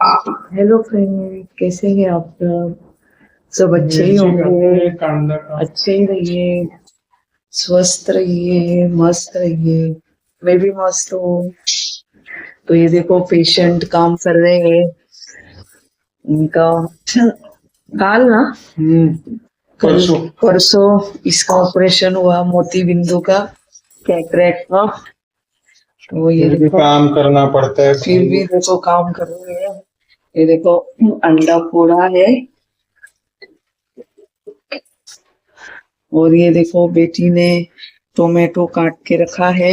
Hello friend, कैसे हैं आप लोग? सब अच्छे ही होंगे। अच्छे ही रहिए, स्वस्थ रहिए, मस्त रहिए। मैं भी मस्त हूँ। तो ये देखो, पेशेंट काम कर रहे हैं। इनका काल ना, कल परसों इसका ऑपरेशन हुआ, मोती बिंदु का, कैटरेक्ट का। तो ये देखो काम करना पड़ता है, फिर भी देखो काम कर रहे हैं। ये देखो, अंडा फोड़ा है। और ये देखो, बेटी ने टोमेटो काट के रखा है।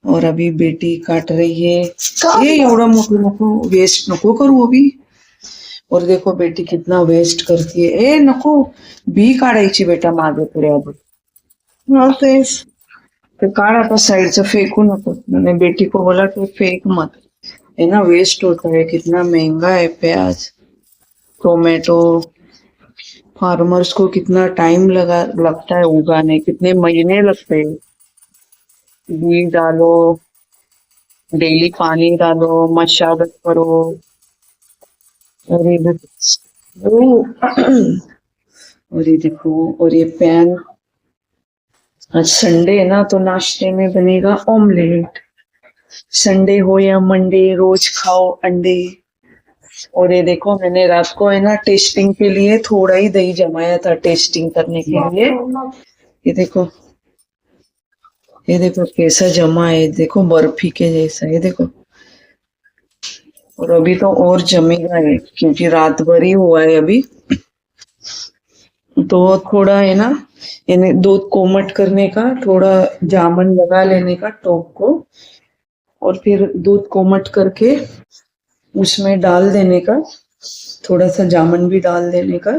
और अभी बेटी काट रही है। ये एवढा नको नको वेस्ट नको करू अभी। और देखो बेटी कितना वेस्ट करती है। ए नको, बी काढायची बेटा मागे पुढे अजून। हाँ तेच ते काढ आता साइडचं, फेकू नको। मैंने बेटी को बोला कि फेंक मत, है ना, वेस्ट होता है। कितना महंगा है प्याज, टोमेटो। फार्मर्स को कितना टाइम लगता है उगाने, कितने महीने लगते हैं। बीज डालो, डेली पानी डालो, मशागत करो। और ये और ये देखो, और ये पैन। आज संडे है ना, तो नाश्ते में बनेगा ऑमलेट। संडे हो या मंडे, रोज खाओ अंडे। और ये देखो, मैंने रात को है ना टेस्टिंग के लिए थोड़ा ही दही जमाया था, टेस्टिंग करने के लिए। ये देखो, ये देखो कैसा जमा है, देखो बर्फी के जैसा। ये देखो, और अभी तो और जमेगा है, क्योंकि रात भर ही हुआ है अभी। तो थोड़ा है ना, यानी दूध कोमट करने का, थोड़ा जामन लगा लेने का टॉप को। और फिर दूध कोमट करके उसमें डाल देने का, थोड़ा सा जामन भी डाल देने का।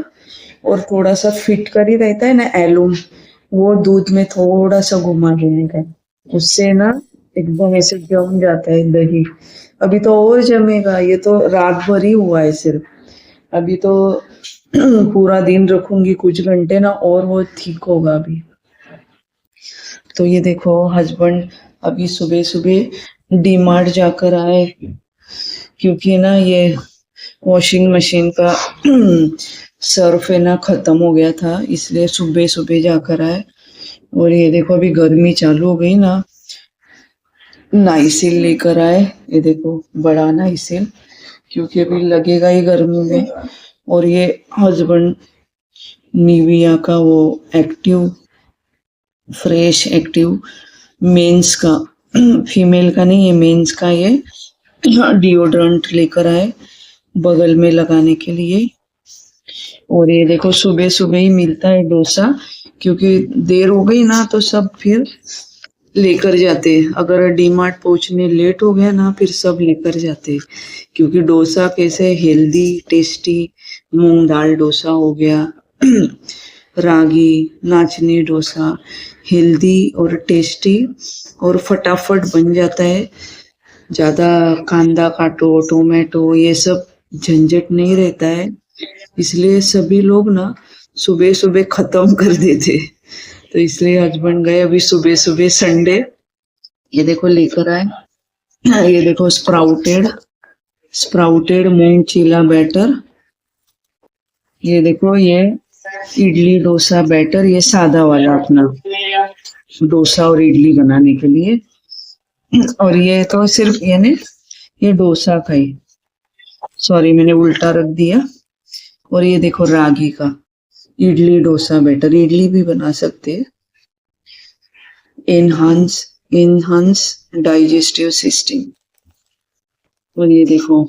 और थोड़ा सा फिटकरी रहता है ना, एलूम, वो दूध में थोड़ा सा घुमा देने का। उससे ना एकदम ऐसे जम जाता है दही। अभी तो और जमेगा, ये तो रात भर ही हुआ है सिर्फ। अभी तो पूरा दिन रखूंगी कुछ घंटे ना, और वो ठीक होगा अभी। तो ये देखो, हस्बैंड अभी सुबह सुबह डी मार्ट जाकर आए, क्योंकि ना ये वॉशिंग मशीन का सर्फ है ना खत्म हो गया था, इसलिए सुबह सुबह जाकर आए। और ये देखो, अभी गर्मी चालू हो गई ना, नाइसिल लेकर आए। ये देखो, बड़ा नाइसिल, क्योंकि अभी लगेगा ही गर्मी में। और ये हस्बैंड निविया का वो एक्टिव, फ्रेश एक्टिव मेंस का, फीमेल का नहीं है, मेंस का ये डिओड्रेंट लेकर आए बगल में लगाने के लिए। और ये देखो, सुबह सुबह ही मिलता है डोसा, क्योंकि देर हो गई ना तो सब फिर लेकर जाते हैं। अगर डी मार्ट पहुंचने लेट हो गया ना, फिर सब लेकर जाते हैं। क्योंकि डोसा कैसे हेल्दी टेस्टी, मूंग दाल डोसा हो गया, रागी नाचनी डोसा, हेल्दी और टेस्टी, और फटाफट बन जाता है। ज्यादा कांदा काटो, टोमेटो, ये सब झंझट नहीं रहता है। इसलिए सभी लोग ना सुबह सुबह खत्म कर देते। तो इसलिए हस्बैंड गए अभी सुबह सुबह संडे। ये देखो लेकर आए, ये देखो स्प्राउटेड, स्प्राउटेड मूंग चीला बैटर। ये देखो, ये इडली डोसा बैटर, ये सादा वाला अपना डोसा और इडली बनाने के लिए। और ये तो सिर्फ यानी ये डोसा का ही, सॉरी मैंने उल्टा रख दिया। और ये देखो रागी का इडली डोसा बैटर, इडली भी बना सकते हैं। Enhance, enhance digestive system. और ये देखो,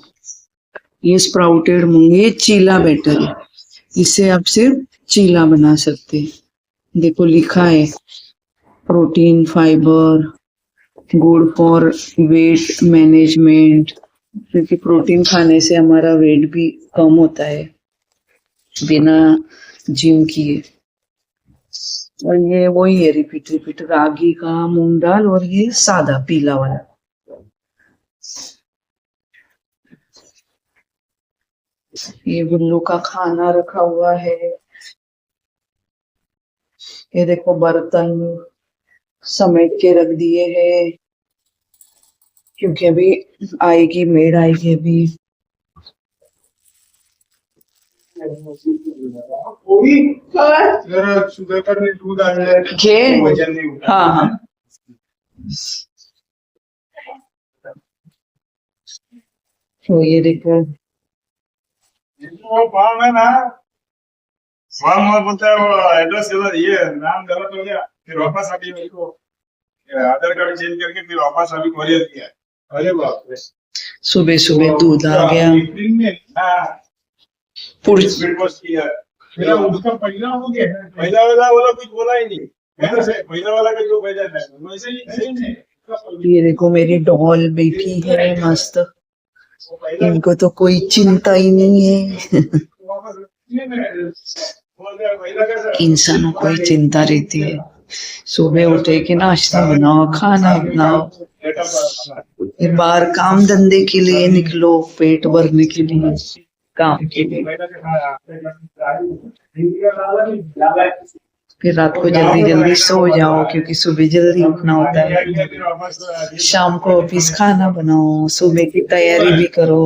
ये स्प्राउटेड मूंग, ये चीला बैटर है, इससे आप सिर्फ चीला बना सकते हैं। देखो लिखा है protein fibre, good for weight management, क्योंकि प्रोटीन खाने से हमारा वेट भी कम होता है बिना जिम किए। और ये वही है, रिपीट रिपीट, रागी का, मूंग दाल, और ये सादा पीला वाला। ये गुल्लू का खाना रखा हुआ है। ये देखो बर्तन समेट के रख दिए हैं, क्योंकि अभी आएगी मेड, आएगी अभी। जरा शुगर का दूध आ जाए घे वजन नहीं उठा। हाँ हाँ तो ये देखो वो फॉर्म है ना, फॉर्म और बोलता है वो एड्रेस गलत, ये नाम गलत हो गया, फिर वापस अभी मेरे को आधार कार्ड चेंज करके फिर वापस अभी कोरियर किया। अरे बाप रे, सुबह सुबह दूध आ गया एक दिन में स्पीड पोस्ट किया। मेरा उसका पहला हो गया, पहला वाला बोला कुछ बोला ही नहीं, मैंने से पहला वाला का जो भेजा था वैसे ही सही नहीं। ये देखो मेरी डॉल बैठी है मस्त, इनको तो कोई चिंता ही नहीं है इंसानों को ही चिंता रहती है। सुबह उठे कि नाश्ता बनाओ, खाना बनाओ, फिर बाहर काम धंधे के लिए निकलो, पेट भरने के लिए, काम के लिए, फिर रात को जल्दी जल्दी सो जाओ क्योंकि सुबह जल्दी उठना होता है। शाम को ऑफिस खाना बनाओ, सुबह की तैयारी भी करो,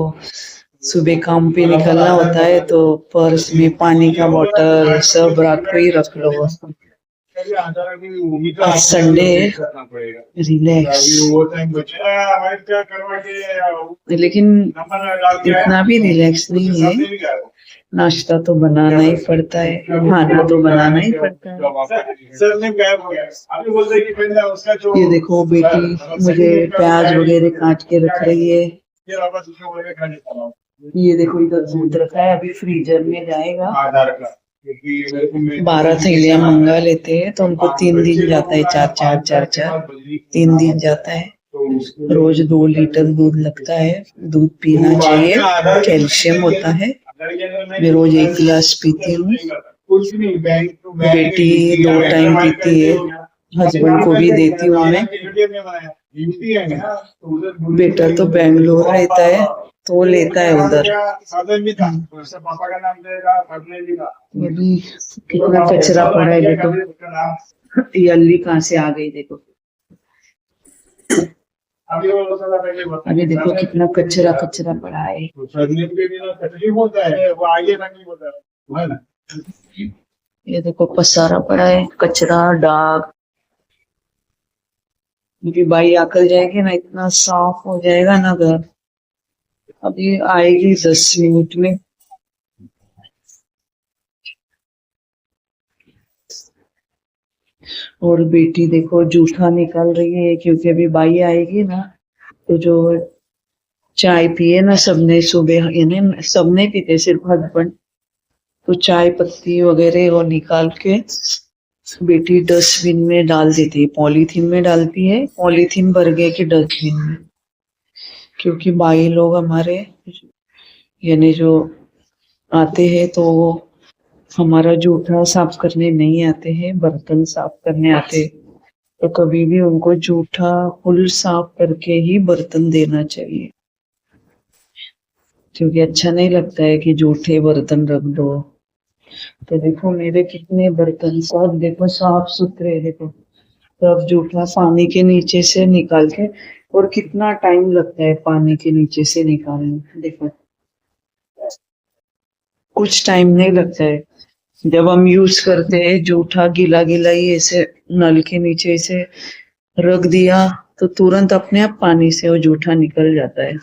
सुबह काम पे निकलना होता है तो पर्स में पानी का बोतल सब रात को ही रख लो। आज संडे रिलैक्स, लेकिन इतना भी रिलैक्स नहीं है, नाश्ता तो बनाना ही पड़ता है, खाना तो बनाना ही पड़ता है। ये देखो बेटी मुझे प्याज वगैरह काट के रख रही है। ये देखो इधर दूध रखा है, अभी फ्रीजर में जाएगा। 12 थैलियां मंगा लेते हैं तो उनको 3 दिन जाता है, 3 दिन जाता है। रोज 2 लीटर दूध लगता है, दूध पीना चाहिए, कैल्शियम होता है। मैं रोज 1 गिलास पीती हूँ, बेटी 2 टाइम पीती है, हस्बैंड को भी देती हूँ मैं। बेटा तो बेंगलोर रहता है तो वो लेता है उधर। ये भी कितना कचरा पड़ा है देखो, ये अल्ली कहाँ से आ गई देखो, अभी देखो कितना कचरा कचरा पड़ा है। ये देखो पसारा पड़ा है, कचरा दाग, क्योंकि बाई आकर जाएगी ना इतना साफ हो जाएगा ना घर। अभी आएगी 10 मिनट में। और बेटी देखो जूठा निकाल रही है क्योंकि अभी बाई आएगी ना, तो जो चाय पिए ना सबने सुबह, यानी सबने पीते सिर्फ हस्बैंड, तो चाय पत्ती वगैरह वो निकाल के बेटी डस्टबिन में डाल देती है, पॉलीथीन में डालती है, पॉलीथीन भर गए कि डस्टबिन में, क्योंकि बाई लोग हमारे यानी जो आते हैं तो वो हमारा जूठा साफ करने नहीं आते हैं, बर्तन साफ करने आते हैं, तो कभी भी उनको जूठा फुल साफ करके ही बर्तन देना चाहिए, क्योंकि अच्छा नहीं लगता है कि जूठे बर्तन रख दो। तो देखो मेरे कितने बर्तन सब देखो साफ सुथरे, देखो सब जूठा पानी के नीचे से निकाल के, और कितना टाइम लगता है पानी के नीचे से निकालने, देखो कुछ टाइम नहीं लगता है। जब हम यूज करते हैं जूठा गीला गीला ही ऐसे नल के नीचे से रख दिया तो तुरंत अपने आप पानी से वो जूठा निकल जाता है।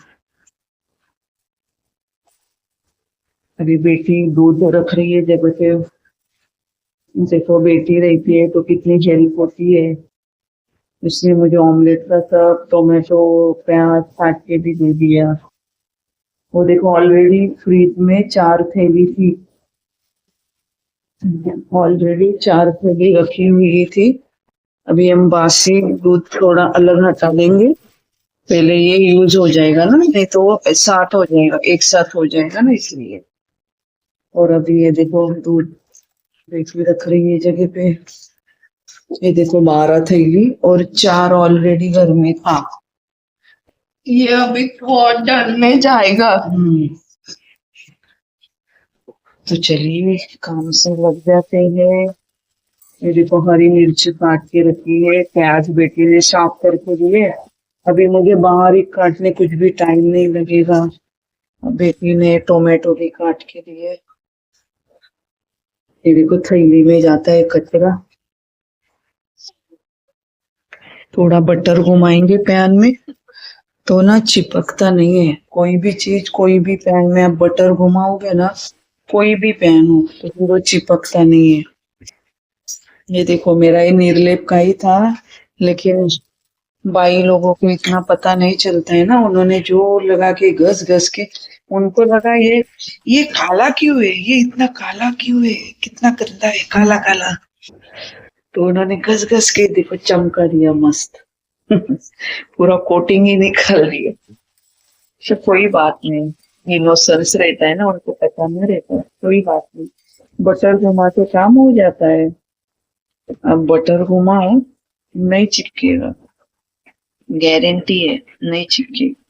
अभी बेटी दूध रख रही है जगह पे, देखो बेटी रहती है तो कितनी हेल्प होती है। इसने मुझे ऑमलेट का सब टोमेटो प्याज काट के भी दे दिया। वो देखो ऑलरेडी फ्रिज में 4 थैली थी, ऑलरेडी 4 थैली रखी हुई थी। अभी हम बासी दूध थोड़ा अलग हटा देंगे, पहले ये यूज हो जाएगा ना, नहीं तो वो साथ हो जाएगा, एक साथ हो जाएगा ना, इसलिए। और अभी ये देखो दूध बेटी रख रही है जगह पे, ये देखो 12 थैली और 4 ऑलरेडी घर में था, ये अभी थोड़ा डालने जाएगा। तो चलिए काम से लग जाते हैं। ये देखो हरी मिर्च काट के रखी है, प्याज बेटी ने साफ करके दिए, अभी मुझे बाहर ही काटने कुछ भी टाइम नहीं लगेगा। बेटी ने टोमेटो भी काट के दिए, ये देखो थैली में जाता है कचरा। थोड़ा बटर घुमाएंगे पैन में तो ना चिपकता नहीं है कोई भी चीज। कोई भी पैन में आप बटर घुमाओगे ना, कोई भी पैन हो, तो फिर वो चिपकता नहीं है। ये देखो मेरा ये निर्लेप का ही था, लेकिन बाई लोगों को इतना पता नहीं चलता है ना, उन्होंने जो लगा के घस घस के, उनको लगा ये काला क्यों है, ये इतना काला क्यों है, कितना गंदा है, काला काला। तो उन्होंने घस घस के देखो चमका दिया मस्त। पूरा कोटिंग ही निकाल दिया। अच्छा कोई बात नहीं, इनोसेंस रहता है ना, उनको पता नहीं रहता, कोई बात नहीं। बटर घुमा के काम हो जाता है। अब बटर घुमाओ, नहीं चिपकेगा, गारंटी है नहीं चिपकेगा।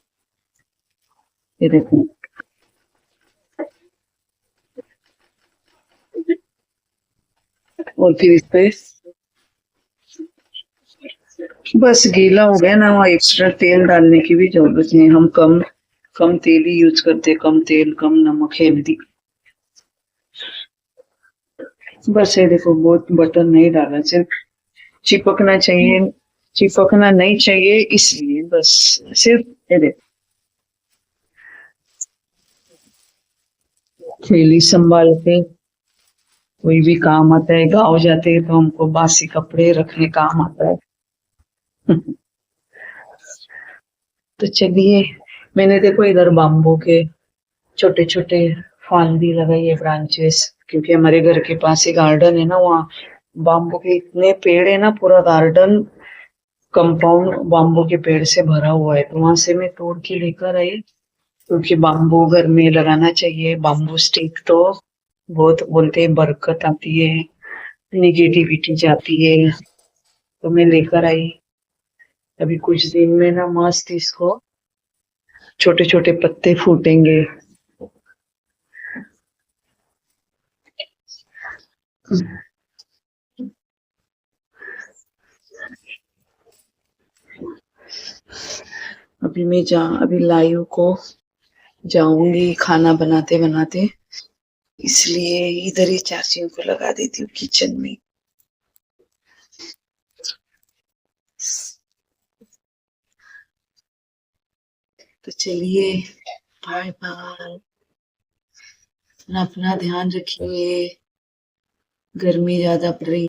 ये देखो और फिर इस पे बस गीला हो गया ना, वहाँ एक्स्ट्रा तेल डालने की भी जरूरत नहीं। हम कम कम तेल ही यूज करते, कम तेल कम नमक, हेल्दी। बस ये देखो बहुत बटर नहीं डाला, सिर्फ चिपकना चाहिए, चिपकना नहीं चाहिए इसलिए बस, सिर्फ ये देखो। थैली संभाल के कोई भी काम आता है, गाँव जाते हैं तो हमको बासी कपड़े रखने काम आता है। तो चलिए, मैंने देखो इधर बाम्बू के छोटे छोटे फांदी लगाई है, ब्रांचेस, क्योंकि हमारे घर के पास ही गार्डन है ना, वहाँ बाम्बू के इतने पेड़ है ना, पूरा गार्डन कंपाउंड बाम्बू के पेड़ से भरा हुआ है। तो वहां से मैं तोड़ के लेकर आई, क्योंकि बाम्बू घर में लगाना चाहिए। बाम्बू स्टिक तो बहुत बोलते हैं बरकत आती है, निगेटिविटी जाती है। तो मैं लेकर आई, अभी कुछ दिन में ना मस्त इसको छोटे छोटे पत्ते फूटेंगे। अभी लाइव को जाऊंगी खाना बनाते बनाते, इसलिए इधर ही चार्जिंग को लगा देती हूँ किचन में। तो चलिए, बाय बाय, अपना ध्यान रखिए, गर्मी ज्यादा पड़ रही